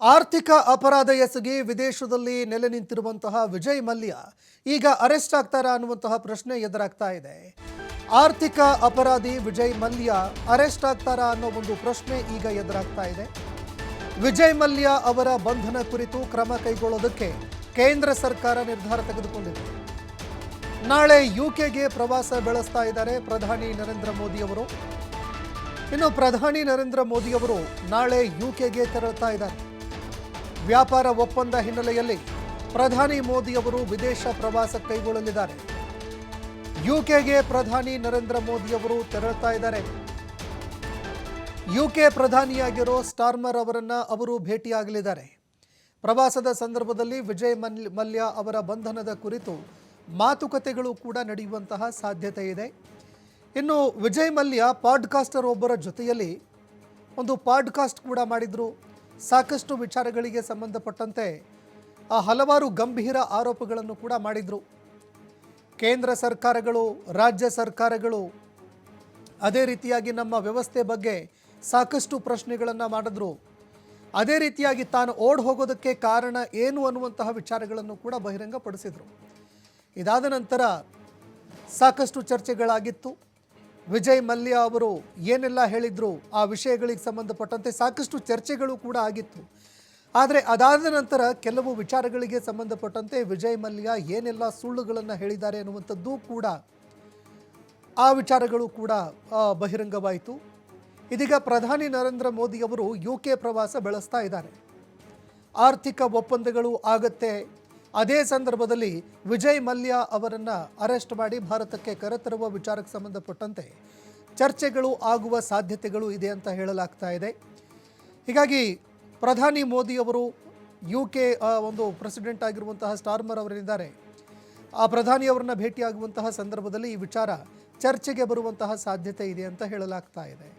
ಆರ್ಥಿಕ ಅಪರಾಧ ಎಸಗಿ ವಿದೇಶದಲ್ಲಿ ನೆಲೆ ನಿಂತಿರುವಂತಹ ವಿಜಯ್ ಮಲ್ಯ ಈಗ ಅರೆಸ್ಟ್ ಆಗ್ತಾರಾ ಅನ್ನುವಂತಹ ಪ್ರಶ್ನೆ ಎದುರಾಗ್ತಾ ಇದೆ. ಆರ್ಥಿಕ ಅಪರಾಧಿ ವಿಜಯ್ ಮಲ್ಯ ಅರೆಸ್ಟ್ ಆಗ್ತಾರಾ ಅನ್ನೋ ಒಂದು ಪ್ರಶ್ನೆ ಈಗ ಎದುರಾಗ್ತಾ ಇದೆ. ವಿಜಯ್ ಮಲ್ಯ ಅವರ ಬಂಧನ ಕುರಿತು ಕ್ರಮ ಕೈಗೊಳ್ಳೋದಕ್ಕೆ ಕೇಂದ್ರ ಸರ್ಕಾರ ನಿರ್ಧಾರ ತೆಗೆದುಕೊಂಡಿದೆ. ನಾಳೆ ಯುಕೆಗೆ ಪ್ರವಾಸ ಬೆಳೆಸ್ತಾ ಇದ್ದಾರೆ ಪ್ರಧಾನಿ ನರೇಂದ್ರ ಮೋದಿ ಅವರು. ಇನ್ನು ಪ್ರಧಾನಿ ನರೇಂದ್ರ ಮೋದಿ ಅವರು ನಾಳೆ ಯುಕೆಗೆ ತೆರಳುತ್ತಾ ಇದ್ದಾರೆ. ವ್ಯಾಪಾರ ಒಪ್ಪಂದ ಹಿನ್ನೆಲೆಯಲ್ಲಿ ಪ್ರಧಾನಿ ಮೋದಿ ಅವರು ವಿದೇಶ ಪ್ರವಾಸ ಕೈಗೊಳ್ಳಲಿದ್ದಾರೆ. ಯುಕೆಗೆ ಪ್ರಧಾನಿ ನರೇಂದ್ರ ಮೋದಿ ಅವರು ತೆರಳುತ್ತಾ ಇದ್ದಾರೆ. ಯುಕೆ ಪ್ರಧಾನಿಯಾಗಿರೋ ಸ್ಟಾರ್ಮರ್ ಅವರನ್ನ ಅವರು ಭೇಟಿಯಾಗಲಿದ್ದಾರೆ. ಪ್ರವಾಸದ ಸಂದರ್ಭದಲ್ಲಿ ವಿಜಯ್ ಮಲ್ಯ ಅವರ ಬಂಧನದ ಕುರಿತು ಮಾತುಕತೆಗಳು ಕೂಡ ನಡೆಯುವಂತಹ ಸಾಧ್ಯತೆ ಇದೆ. ಇನ್ನು ವಿಜಯ್ ಮಲ್ಯ ಪಾಡ್ಕಾಸ್ಟರ್ ಒಬ್ಬರ ಜೊತೆಯಲ್ಲಿ ಒಂದು ಪಾಡ್ಕಾಸ್ಟ್ ಕೂಡ ಮಾಡಿದ್ರು. ಸಾಕಷ್ಟು ವಿಚಾರಗಳಿಗೆ ಸಂಬಂಧಪಟ್ಟಂತೆ ಹಲವಾರು ಗಂಭೀರ ಆರೋಪಗಳನ್ನು ಕೂಡ ಮಾಡಿದ್ರು. ಕೇಂದ್ರ ಸರ್ಕಾರಗಳು, ರಾಜ್ಯ ಸರ್ಕಾರಗಳು, ಅದೇ ರೀತಿಯಾಗಿ ನಮ್ಮ ವ್ಯವಸ್ಥೆ ಬಗ್ಗೆ ಸಾಕಷ್ಟು ಪ್ರಶ್ನೆಗಳನ್ನು ಮಾಡಿದ್ರು. ಅದೇ ರೀತಿಯಾಗಿ ತಾನು ಓಡ್ ಹೋಗೋದಕ್ಕೆ ಕಾರಣ ಏನು ಅನ್ನುವಂತಹ ವಿಚಾರಗಳನ್ನು ಕೂಡ ಬಹಿರಂಗಪಡಿಸಿದರು. ಇದಾದ ನಂತರ ಸಾಕಷ್ಟು ಚರ್ಚೆಗಳಾಗಿತ್ತು. ವಿಜಯ್ ಮಲ್ಯ ಅವರು ಏನೆಲ್ಲ ಹೇಳಿದ್ರು ಆ ವಿಷಯಗಳಿಗೆ ಸಂಬಂಧಪಟ್ಟಂತೆ ಸಾಕಷ್ಟು ಚರ್ಚೆಗಳು ಕೂಡ ಆಗಿತ್ತು. ಆದರೆ ಅದಾದ ನಂತರ ಕೆಲವು ವಿಚಾರಗಳಿಗೆ ಸಂಬಂಧಪಟ್ಟಂತೆ ವಿಜಯ್ ಮಲ್ಯ ಏನೆಲ್ಲ ಸುಳ್ಳುಗಳನ್ನು ಹೇಳಿದ್ದಾರೆ ಅನ್ನುವಂಥದ್ದು ಕೂಡ ಆ ವಿಚಾರಗಳು ಕೂಡ ಬಹಿರಂಗವಾಯಿತು. ಇದೀಗ ಪ್ರಧಾನಿ ನರೇಂದ್ರ ಮೋದಿ ಅವರು ಯುಕೆ ಪ್ರವಾಸ ಬೆಳೆಸ್ತಾ ಇದ್ದಾರೆ. ಆರ್ಥಿಕ ಒಪ್ಪಂದಗಳು ಆಗತ್ತೆ. ಅದೇ ಸಂದರ್ಭದಲ್ಲಿ ವಿಜಯ್ ಮಲ್ಯ ಅವರನ್ನು ಅರೆಸ್ಟ್ ಮಾಡಿ ಭಾರತಕ್ಕೆ ಕರೆತರುವ ವಿಚಾರಕ್ಕೆ ಸಂಬಂಧಪಟ್ಟಂತೆ ಚರ್ಚೆಗಳು ಆಗುವ ಸಾಧ್ಯತೆಗಳು ಇದೆ ಅಂತ ಹೇಳಲಾಗ್ತಾ ಇದೆ. ಹೀಗಾಗಿ ಪ್ರಧಾನಿ ಮೋದಿ ಅವರು ಯುಕೆ ಒಂದು ಪ್ರೆಸಿಡೆಂಟ್ ಆಗಿರುವಂತಹ ಸ್ಟಾರ್ಮರ್ ಅವರಿದ್ದಾರೆ. ಆ ಪ್ರಧಾನಿಯವರನ್ನ ಭೇಟಿಯಾಗುವಂತಹ ಸಂದರ್ಭದಲ್ಲಿ ಈ ವಿಚಾರ ಚರ್ಚೆಗೆ ಬರುವಂತಹ ಸಾಧ್ಯತೆ ಇದೆ ಅಂತ ಹೇಳಲಾಗ್ತಾ ಇದೆ.